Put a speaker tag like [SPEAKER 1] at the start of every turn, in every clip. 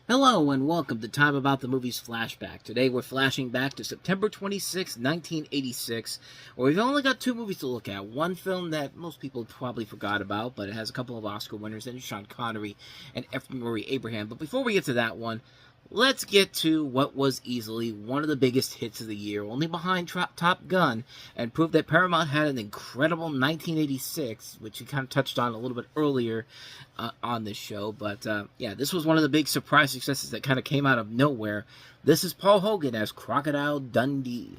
[SPEAKER 1] Hello and welcome to Time About the Movie's Flashback. Today we're flashing back to September 26, 1986, where we've only got two movies to look at. One film that most people probably forgot about, but it has a couple of Oscar winners, and Sean Connery and F. Murray Abraham. But before we get to that one, let's get to what was easily one of the biggest hits of the year, only behind Top Gun, and proved that Paramount had an incredible 1986, which we kind of touched on a little bit earlier on this show. But yeah, this was one of the big surprise successes that kind of came out of nowhere. This is Paul Hogan as Crocodile Dundee.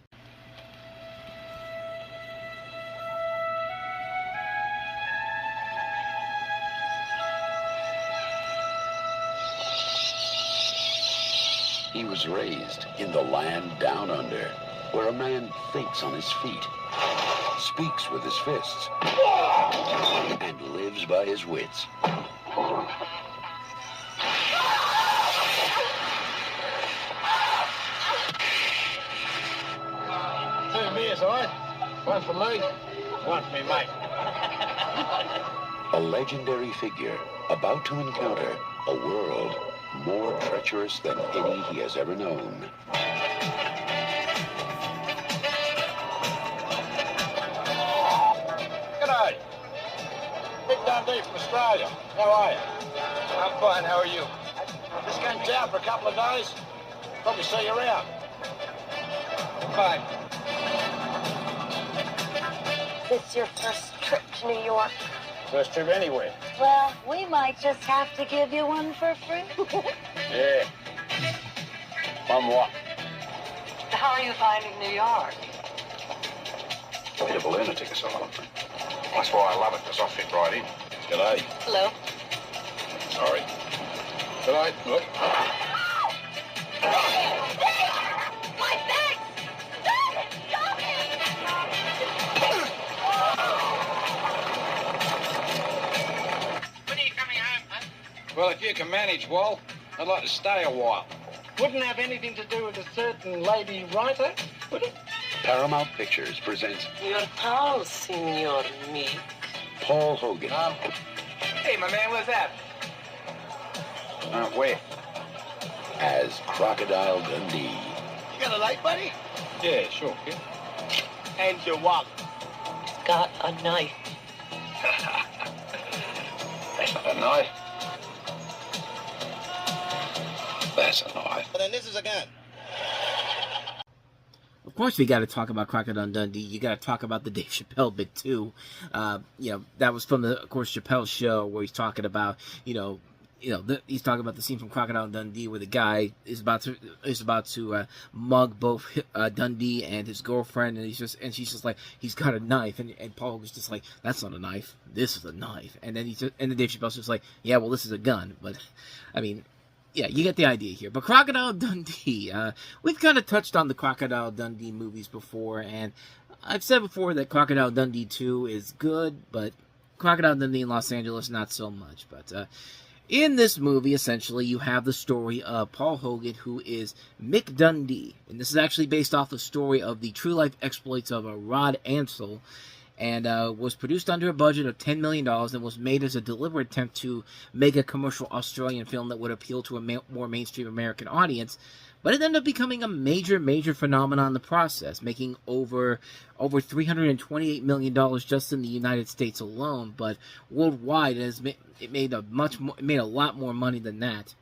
[SPEAKER 2] He was raised in the land down under, where a man thinks on his feet, speaks with his fists, and lives by his wits.
[SPEAKER 3] Two beers, all right? One for me, one for me, mate.
[SPEAKER 2] A legendary figure about to encounter a world more treacherous than any he has ever known.
[SPEAKER 3] G'day. Big Dundee from Australia. How are you? I'm fine. How are you? Just going down for a couple of days. Probably see you around. Bye.
[SPEAKER 4] This your first trip to New York?
[SPEAKER 3] First trip anywhere.
[SPEAKER 4] Well, we might just have to give you one for free.
[SPEAKER 3] Yeah. One what?
[SPEAKER 4] How are you finding New York?
[SPEAKER 2] A bit of a lunatic asylum.
[SPEAKER 3] That's why I love it, because I fit right in. G'day.
[SPEAKER 4] Hello.
[SPEAKER 3] Sorry. G'day. Look.
[SPEAKER 4] My bag! Stop it! Stop it!
[SPEAKER 5] When are you coming home, huh?
[SPEAKER 3] Well, if you can manage, Wal, I'd like to stay a while. Wouldn't have anything to do with a certain lady writer, would it?
[SPEAKER 2] Paramount Pictures presents
[SPEAKER 6] Your towel, Signor Meek.
[SPEAKER 2] Paul Hogan
[SPEAKER 5] Hey, my man, what's that?
[SPEAKER 3] Where?
[SPEAKER 2] as Crocodile Dundee.
[SPEAKER 5] You got a light, buddy?
[SPEAKER 3] Yeah, sure, kid.
[SPEAKER 5] And your wallet.
[SPEAKER 6] Got a knife.
[SPEAKER 3] That's not a knife. That's a knife.
[SPEAKER 5] But then this is a gun.
[SPEAKER 1] Of course, we got to talk about Crocodile Dundee. You got to talk about the Dave Chappelle bit too. That was from the, of course, Chappelle show where he's talking about, he's talking about the scene from Crocodile Dundee where the guy is about to mug both Dundee and his girlfriend, and she's just like, he's got a knife, and Paul was just like, that's not a knife, this is a knife, and then Dave Chappelle's just like, yeah, well, this is a gun, but I mean. Yeah, you get the idea here. But Crocodile Dundee, we've kind of touched on the Crocodile Dundee movies before, and I've said before that Crocodile Dundee 2 is good, but Crocodile Dundee in Los Angeles, not so much. But in this movie, essentially, you have the story of Paul Hogan, who is Mick Dundee. And this is actually based off the story of the true-life exploits of Rod Ansel, and was produced under a budget of $10 million and was made as a deliberate attempt to make a commercial Australian film that would appeal to a more mainstream American audience. But it ended up becoming a major phenomenon in the process, making over $328 million just in the United States alone. But worldwide, it made a lot more money than that.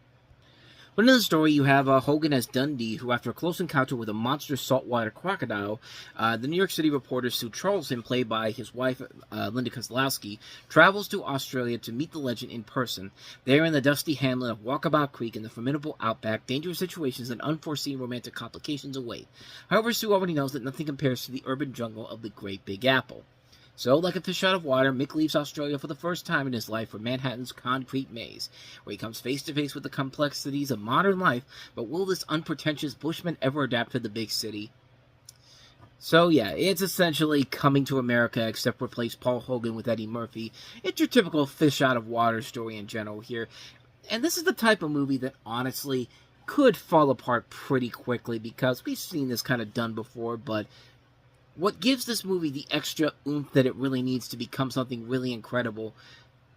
[SPEAKER 1] But in the story, you have Hogan as Dundee, who, after a close encounter with a monster saltwater crocodile, the New York City reporter Sue Charleston, played by his wife, Linda Kozlowski, travels to Australia to meet the legend in person. There in the dusty hamlet of Walkabout Creek in the formidable outback, dangerous situations and unforeseen romantic complications await. However, Sue already knows that nothing compares to the urban jungle of the Great Big Apple. So, like a fish out of water, Mick leaves Australia for the first time in his life for Manhattan's concrete maze, where he comes face to face with the complexities of modern life, but will this unpretentious bushman ever adapt to the big city? So yeah, it's essentially Coming to America, except replace Paul Hogan with Eddie Murphy. It's your typical fish out of water story in general here. And this is the type of movie that honestly could fall apart pretty quickly, because we've seen this kind of done before, but what gives this movie the extra oomph that it really needs to become something really incredible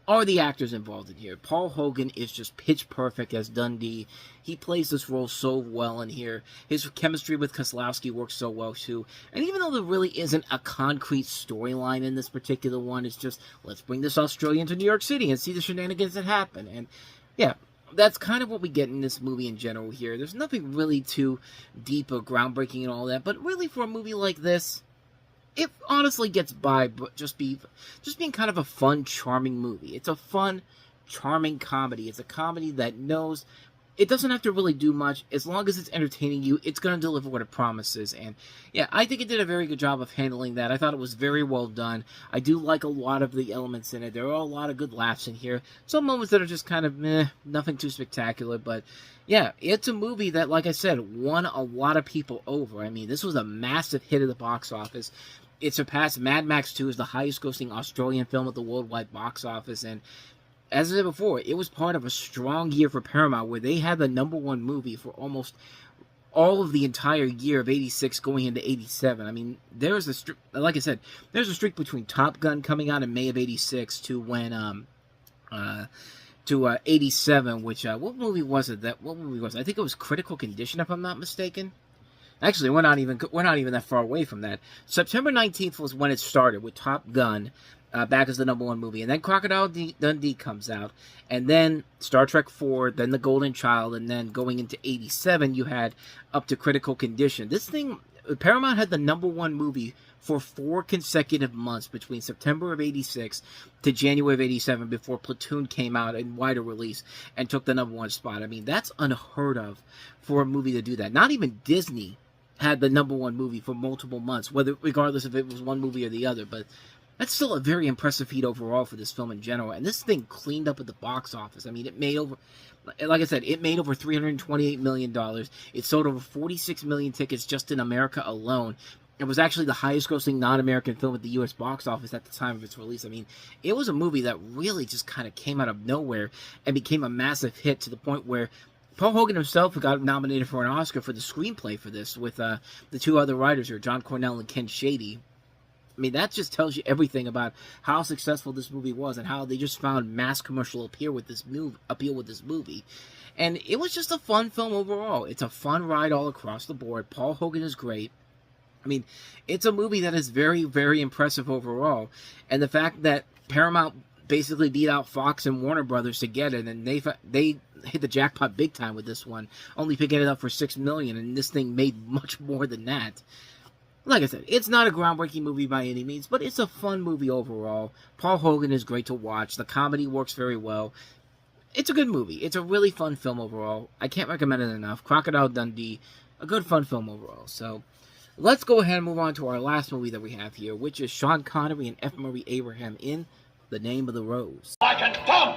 [SPEAKER 1] are the actors involved in here. Paul Hogan is just pitch perfect as Dundee. He plays this role so well in here. His chemistry with Kozlowski works so well too. And even though there really isn't a concrete storyline in this particular one, it's just, let's bring this Australian to New York City and see the shenanigans that happen. And yeah, that's kind of what we get in this movie in general here. There's nothing really too deep or groundbreaking and all that, but really for a movie like this, it honestly gets by but just being kind of a fun, charming movie. It's a fun, charming comedy. It's a comedy that knows it doesn't have to really do much. As long as it's entertaining you, it's going to deliver what it promises. And yeah, I think it did a very good job of handling that. I thought it was very well done. I do like a lot of the elements in it. There are a lot of good laughs in here. Some moments that are just kind of meh, nothing too spectacular. But yeah, it's a movie that, like I said, won a lot of people over. I mean, this was a massive hit at the box office. It surpassed Mad Max 2 as the highest-grossing Australian film at the worldwide box office. And as I said before, it was part of a strong year for Paramount, where they had the #1 movie for almost all of the entire year of '86 going into '87. I mean, there's a like I said, there's a streak between Top Gun coming out in May of '86 to when '87, which what movie was it? What movie was it? I think it was Critical Condition, if I'm not mistaken. Actually, we're not even that far away from that. September 19th was when it started with Top Gun back as the #1 movie, and then Crocodile Dundee comes out, and then Star Trek 4, then The Golden Child, and then going into '87, you had up to Critical Condition. This thing, Paramount had the #1 movie for 4 consecutive months between September of '86 to January of '87 before Platoon came out in wider release and took the #1 spot. I mean, that's unheard of for a movie to do that. Not even Disney had the #1 movie for multiple months, regardless if it was one movie or the other. But that's still a very impressive feat overall for this film in general. And this thing cleaned up at the box office. I mean, it made over, like I said, it made over $328 million. It sold over 46 million tickets just in America alone. It was actually the highest-grossing non-American film at the U.S. box office at the time of its release. I mean, it was a movie that really just kind of came out of nowhere and became a massive hit to the point where Paul Hogan himself got nominated for an Oscar for the screenplay for this with the 2 other writers here, John Cornell and Ken Shady. I mean, that just tells you everything about how successful this movie was and how they just found mass commercial appeal with this movie. And it was just a fun film overall. It's a fun ride all across the board. Paul Hogan is great. I mean, it's a movie that is very, very impressive overall. And the fact that Paramount basically beat out Fox and Warner Brothers to get it, and they hit the jackpot big time with this one, only picking it up for $6 million, and this thing made much more than that. Like I said, it's not a groundbreaking movie by any means, but it's a fun movie overall. Paul Hogan is great to watch. The comedy works very well. It's a good movie. It's a really fun film overall. I can't recommend it enough. Crocodile Dundee, a good fun film overall. So let's go ahead and move on to our last movie that we have here, which is Sean Connery and F. Murray Abraham in The Name of the Rose.
[SPEAKER 3] I can come!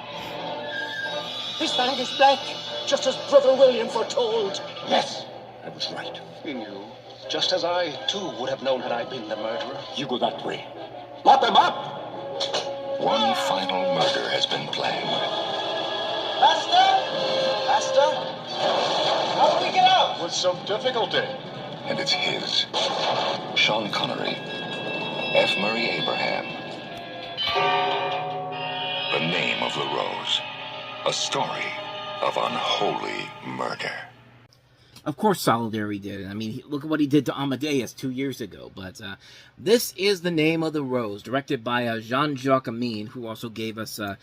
[SPEAKER 5] His fang is black, just as Brother William foretold.
[SPEAKER 3] Yes, I was right.
[SPEAKER 5] He knew, just as I, too, would have known had I been the murderer.
[SPEAKER 3] You go that way. Lock them up!
[SPEAKER 2] One final murder has been planned.
[SPEAKER 5] Master? How do we get out?
[SPEAKER 3] With some difficulty.
[SPEAKER 2] And it's his. Sean Connery. F. Murray Abraham. The Name of the Rose. A story of unholy murder.
[SPEAKER 1] Of course, Solidarity did it. I mean, look at what he did to Amadeus 2 years ago. But this is The Name of the Rose, directed by Jean-Jacques Amin, who also gave us The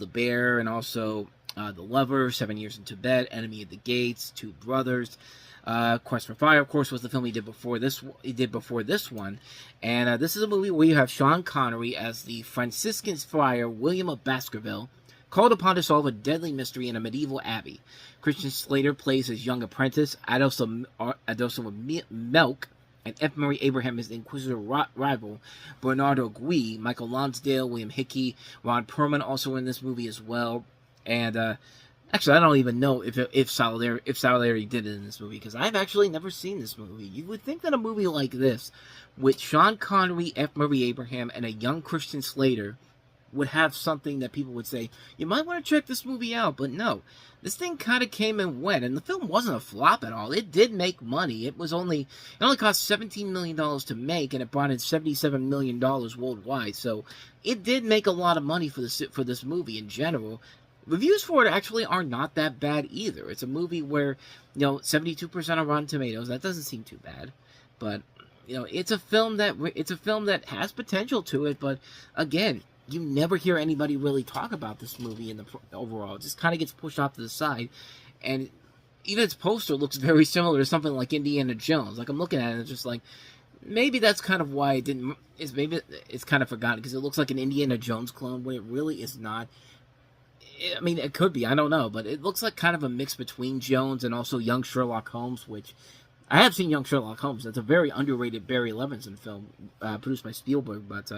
[SPEAKER 1] Bear and also The Lover, 7 Years in Tibet, Enemy at the Gates, Two Brothers. Quest for Fire, of course, was the film he did before this one. And this is a movie where you have Sean Connery as the Franciscan friar William of Baskerville, called upon to solve a deadly mystery in a medieval abbey. Christian Slater plays his young apprentice, Adoso Melk, and F. Murray Abraham is the Inquisitor rival, Bernardo Gui, Michael Lonsdale, William Hickey, Ron Perlman also in this movie as well. And actually, I don't even know if Solidarity did it in this movie, because I've actually never seen this movie. You would think that a movie like this, with Sean Connery, F. Murray Abraham, and a young Christian Slater, would have something that people would say, you might want to check this movie out. But no, this thing kind of came and went, and the film wasn't a flop at all. It did make money. It only cost $17 million to make, and it brought in $77 million worldwide. So it did make a lot of money for this movie in general. Reviews for it actually are not that bad either. It's a movie where, 72% on Rotten Tomatoes. That doesn't seem too bad, but it's a film that has potential to it. But again, you never hear anybody really talk about this movie in the overall. It just kind of gets pushed off to the side, and even its poster looks very similar to something like Indiana Jones. Like, I'm looking at it, and it's just like, maybe that's kind of why it didn't. Maybe it's kind of forgotten because it looks like an Indiana Jones clone when it really is not. I mean, it could be. I don't know, but it looks like kind of a mix between Jones and also Young Sherlock Holmes, which I have seen Young Sherlock Holmes. That's a very underrated Barry Levinson film, produced by Spielberg. But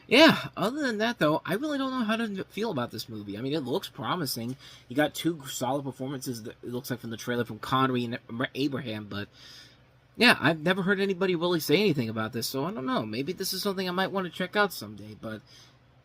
[SPEAKER 1] yeah, other than that, though, I really don't know how to feel about this movie. I mean, it looks promising. You got two solid performances, it looks like, from the trailer from Connery and Abraham, but yeah, I've never heard anybody really say anything about this, so I don't know. Maybe this is something I might want to check out someday, but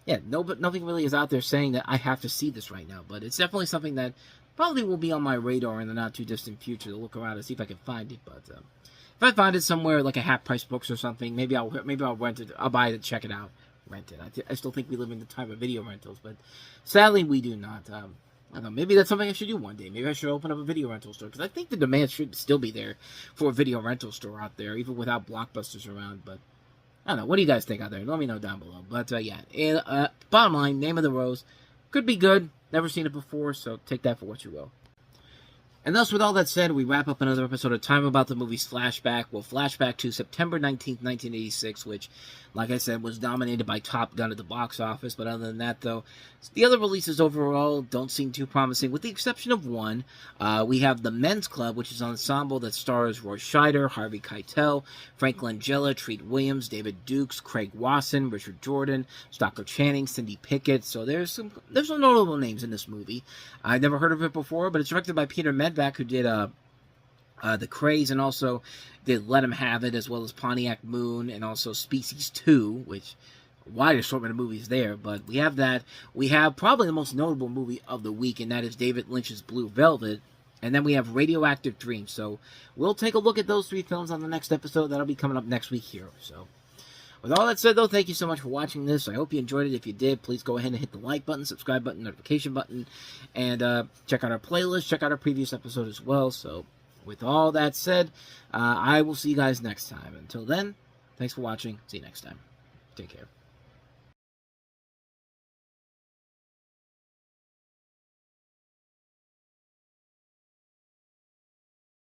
[SPEAKER 1] yeah, nothing really is out there saying that I have to see this right now, but it's definitely something that probably will be on my radar in the not-too-distant future to look around and see if I can find it, but if I find it somewhere, like a half-price books or something, maybe I'll rent it, I'll buy it, check it out. Rent it. I still think we live in the time of video rentals, but sadly we do not. I don't know, maybe that's something I should do one day. Maybe I should open up a video rental store, because I think the demand should still be there for a video rental store out there, even without blockbusters around. But I don't know. What do you guys think out there? Let me know down below. But yeah, bottom line, Name of the Rose could be good. Never seen it before, so take that for what you will. And thus, with all that said, we wrap up another episode of Time About the Movie's Flashback. Well, Flashback to September 19th, 1986, which, like I said, was dominated by Top Gun at the box office. But other than that, though, the other releases overall don't seem too promising, with the exception of one. We have The Men's Club, which is an ensemble that stars Roy Scheider, Harvey Keitel, Frank Langella, Treat Williams, David Dukes, Craig Wasson, Richard Jordan, Stockard Channing, Cindy Pickett. So there's some notable names in this movie. I've never heard of it before, but it's directed by Peter Medvac, who did The Craze, and also did Let 'Em Have It, as well as Pontiac Moon, and also Species 2, which, wide assortment of movies there. But we have that. We have probably the most notable movie of the week, and that is David Lynch's Blue Velvet. And then we have Radioactive Dreams. So we'll take a look at those three films on the next episode. That'll be coming up next week here. So with all that said, though, thank you so much for watching this. I hope you enjoyed it. If you did, please go ahead and hit the like button, subscribe button, notification button, and check out our playlist. Check out our previous episode as well. So with all that said, I will see you guys next time. Until then, thanks for watching. See you next time. Take care.